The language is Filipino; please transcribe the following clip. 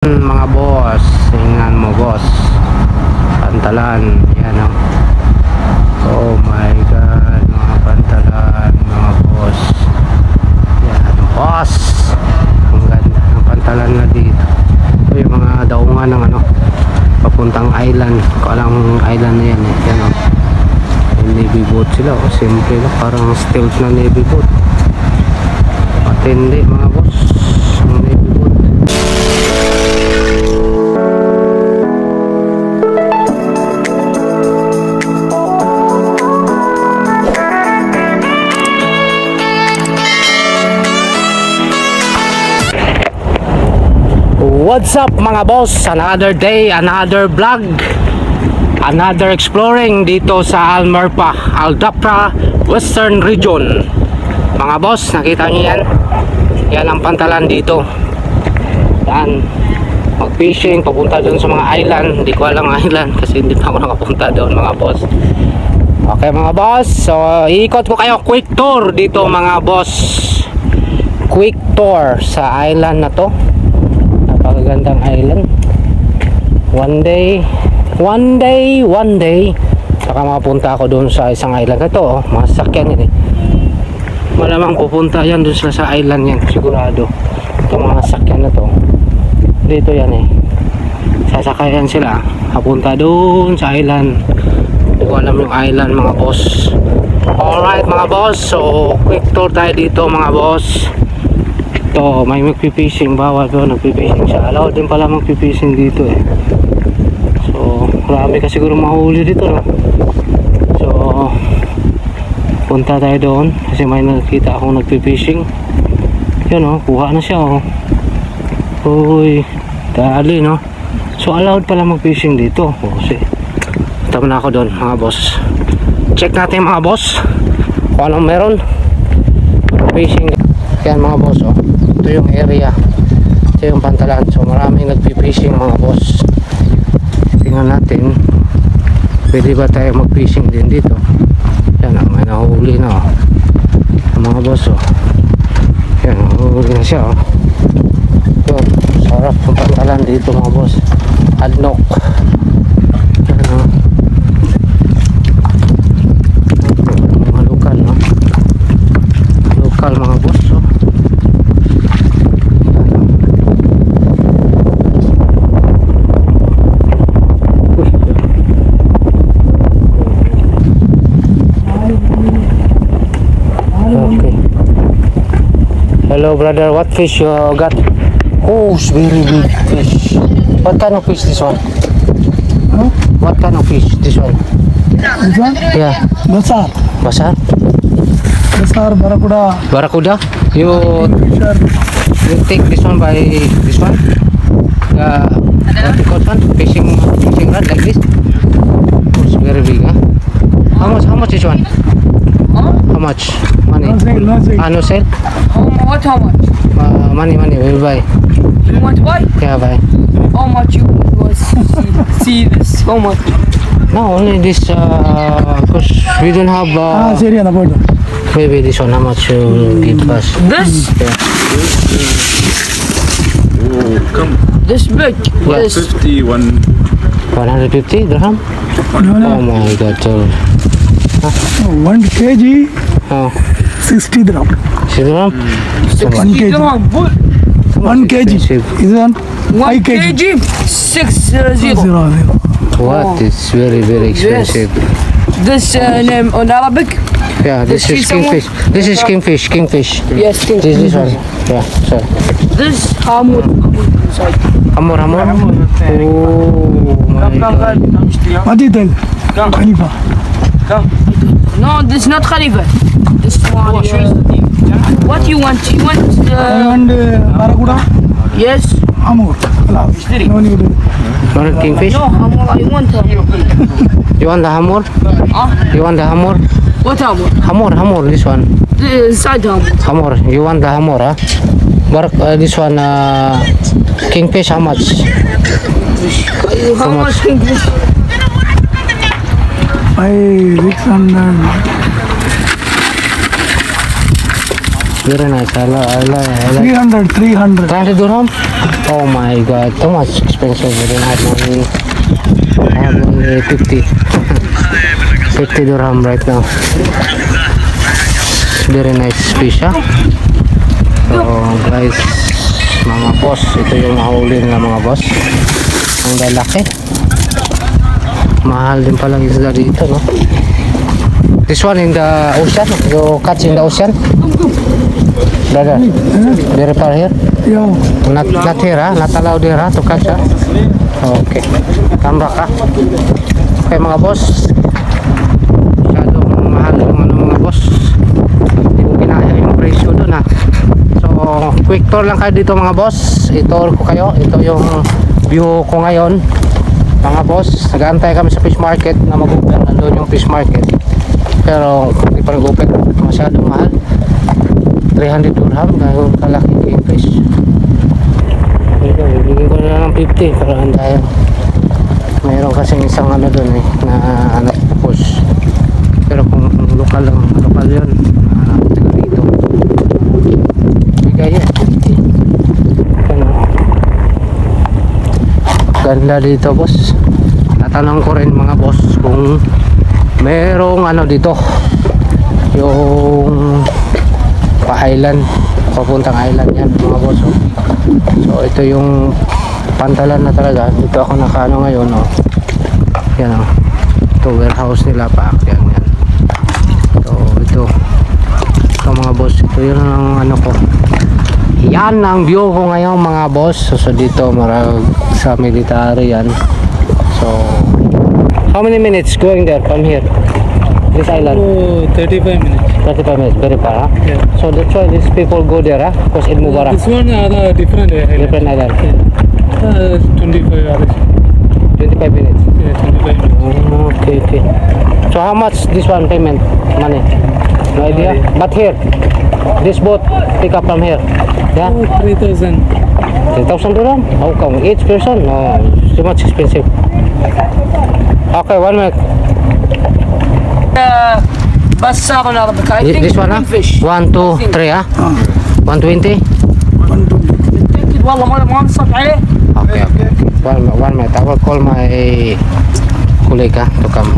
Mga boss, tingnan mo boss, pantalan yan o. Oh my god, mga pantalan mga boss, yan boss, ang ganda ng pantalan na dito. Ito yung mga daungan ng ano, papuntang island, kalang island na yan eh. Yan o, navy boat sila o, simple lang, parang stealth na navy boat, matindi mga boss ang navy boat. What's up mga boss? Another day, another vlog, another exploring dito sa Almarpa, Aldapra, Western Region. Mga boss, nakita niyo yan? Yan ang pantalan dito. Yan, mag-fishing, papunta doon sa mga island. Hindi ko alam island kasi hindi pa ako nakapunta doon mga boss. Okay mga boss, so iikot ko kayo quick tour dito mga boss. Quick tour sa island na to. Napakagandang island. One day saka mapunta ako doon sa isang island na to oh. Mga sasakyan yun eh, malamang pupunta yan doon sa island yan sigurado. Itong mga sasakyan na to dito yan eh, sasakayan sila papunta doon sa island. Hindi ko alam yung island mga boss. Alright mga boss, so quick tour tayo dito mga boss. Ito, may magpipishing, bawal pero nagpipishing siya. Alaw din pala magpipishing dito eh. So, marami ka siguro mahuli dito no? So, punta tayo doon kasi may nakita akong nagpipishing. Yun o, kuha na siya o. Uy, dali no. So, allowed pala magpishing dito. O, kasi, tama na ako doon mga boss. Check natin mga boss kung anong meron. Fishing. Yan mga boss o. Ito yung area, ito yung pantalan. So maraming nagpipishing mga boss. Tingnan natin pwede ba tayo mag-fishing din dito. Yan, may nahuli na oh. Mga boss oh. Yan, nahuli na siya oh. Yun, sarap yung pantalan dito mga boss. Adnok. Yan oh. Mga lokal no? Lokal mga boss oh. Hello brother, what fish you got? Oh, it's very big fish. What kind of fish this one? Huh? What kind of fish this one? This one? Yeah. Basar. Basar? Basar, Barakuda. Barakuda? You take this one by this one? What you call one? Fishing rod like this? Oh, it's very big, huh? How much this one? How much? Money? No sale, no sale. No sale? What, how much? Money, we'll buy. You want to buy? Yeah, buy. How much you want to see this? How much? No, only this, because we don't have, Syria, the border. maybe this one, how much you give us? This? Yeah. This big? Yes. This? 51. 150 dirham? Oh my god, so, 1 kg, oh, 60 dirham. 60 dirham? 1 kg. 1 kg. Expensive. Is on 1 5 kg. kg? 600. What? It's very, very expensive. This name on Arabic? Yeah, this This is is someone- kingfish. This is kingfish. Yes, king. This one. Yeah, sorry. This Hamur inside. Hamur. Oh my god. Madidal. Khalifa. No, this not Khalifa. This one. What you want? You want And Barakuda. yes? Amur. No need. Want kingfish? No, Hamur. I want Hamur. You want the hamur? You want the hamur? What Hamur? Hamur, this one. This side Hamur. Hamur. You want the hamur, huh? This one, kingfish, how much? How much English? 600. Very nice. I like 300, 300. 300 dirham? Oh my god, too much expensive. We don't have money. I have only 50. 50 dirham right now. Very nice fish, ha? So guys, mga boss, ito yung mahuli nila mga boss. Ang lalaki. Mahal din palang isda dito, no? This one in the ocean? You catch in the ocean? Brother, very far here? Yeah. Not here, ha? Not allowed here, ha? To catch, ha? Okay. Come back, ha? Okay mga boss. Masyadong mahal yung ano mga boss. Hindi ko kinaya yung presyo dun, ha? So, quick tour lang kayo dito mga boss. I-tour ko kayo. Ito yung view ko ngayon. Mga boss, nag-aantay kami sa fish market na mag-open. Nandun yung fish market. Pero hindi pa nag-open. Masyadong mahal. 300 dirham dahil kalaki yung fish. Bigyan ko na ng 50 para handayan. Mayroon kasing isang ano dun eh, na anak push. Pero kung lokal lang, lokal yun, taga dito. Bigay yan, 50. Ano? Ganda dito boss. Tatanong ko rin mga boss kung merong ano dito, yung pa-island, papuntang island yan mga boss, oh. So ito yung pantalan na talaga. Dito ako nakaano ngayon, oh. Yan, oh. Ito warehouse nila, paakyat yan. So ito mga boss, ito yun ang ano ko. Yan ang view ko ngayon mga boss. So dito marag sa military yan. So how many minutes going there from here? This island? Oh, 35 minutes. 35 minutes, very far, huh? Yeah. So that's why these people go there, huh? Because Eid Mubarak. This one different island. Different island. 25 hours. 25 minutes. Yeah, 25 minutes. Okay, okay. So how much this one payment? Money? No idea? But here, this boat pick up from here. Yeah? Oh, 3,000. 3,000 dirham? How come? Each person? No, too much expensive. Okay, 1 minute. بس ako na I think This one, huh? fish 1, 2, 3, huh? 120? 120. والله ما نصب عليه. Okay, okay. 1 minute. I will call my colleague to come.